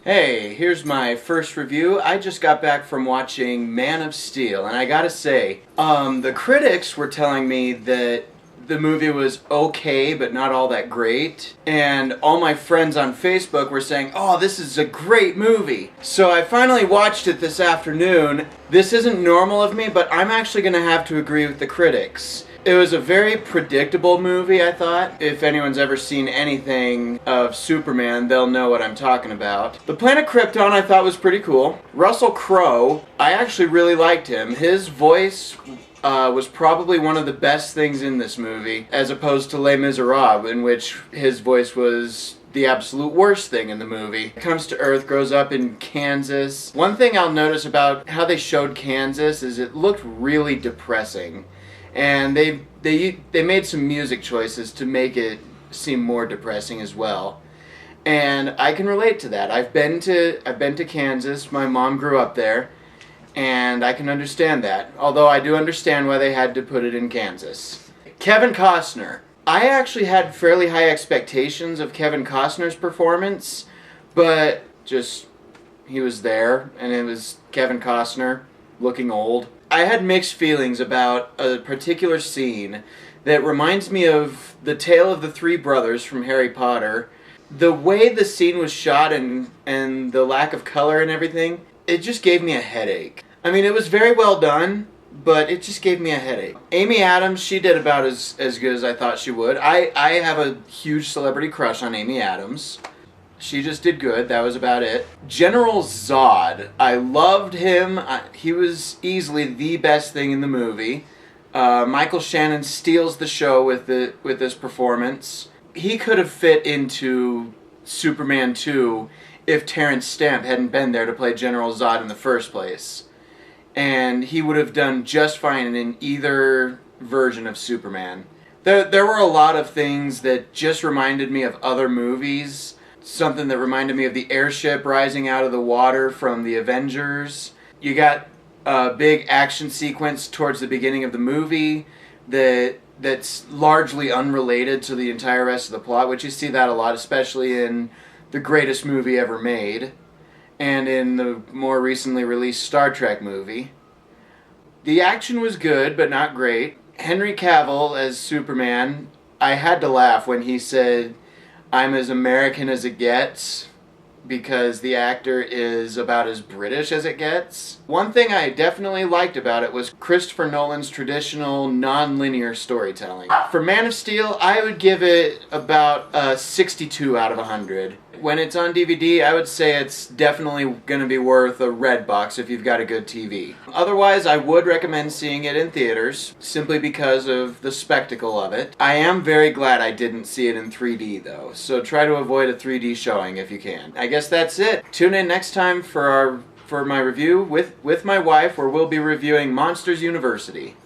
Hey, here's my first review. I just got back from watching Man of Steel, and I gotta say, the critics were telling me that the movie was okay, but not all that great. And all my friends on Facebook were saying, oh, this is a great movie. So I finally watched it this afternoon. This isn't normal of me, but I'm actually gonna have to agree with the critics. It was a very predictable movie, I thought. If anyone's ever seen anything of Superman, they'll know what I'm talking about. The planet Krypton I thought was pretty cool. Russell Crowe, I actually really liked him. His voice was probably one of the best things in this movie, as opposed to Les Miserables, in which his voice was the absolute worst thing in the movie. Comes to Earth, grows up in Kansas. One thing I'll notice about how they showed Kansas is it looked really depressing. And they made some music choices to make it seem more depressing as well. And I can relate to that. I've been to Kansas. My mom grew up there, and I can understand that. Although I do understand why they had to put it in Kansas. Kevin Costner. I actually had fairly high expectations of Kevin Costner's performance, but just he was there, and it was Kevin Costner looking old. I had mixed feelings about a particular scene that reminds me of the tale of the three brothers from Harry Potter. The way the scene was shot and the lack of color and everything, it just gave me a headache. I mean, it was very well done, but it just gave me a headache. Amy Adams, she did about as good as I thought she would. I have a huge celebrity crush on Amy Adams. She just did good. That was about it. General Zod. I loved him. He was easily the best thing in the movie. Michael Shannon steals the show with this performance. He could have fit into Superman 2 if Terrence Stamp hadn't been there to play General Zod in the first place. And he would have done just fine in either version of Superman. There were a lot of things that just reminded me of other movies. Something that reminded me of the airship rising out of the water from the Avengers. You got a big action sequence towards the beginning of the movie that's largely unrelated to the entire rest of the plot, which you see that a lot, especially in the greatest movie ever made, and in the more recently released Star Trek movie. The action was good, but not great. Henry Cavill as Superman, I had to laugh when he said, "I'm as American as it gets," because the actor is about as British as it gets. One thing I definitely liked about it was Christopher Nolan's traditional non-linear storytelling. For Man of Steel, I would give it about a 62 out of 100. When it's on DVD, I would say it's definitely going to be worth a red box if you've got a good TV. Otherwise, I would recommend seeing it in theaters, simply because of the spectacle of it. I am very glad I didn't see it in 3D though, so try to avoid a 3D showing if you can. I guess that's it. Tune in next time for my review with my wife, where we'll be reviewing Monsters University.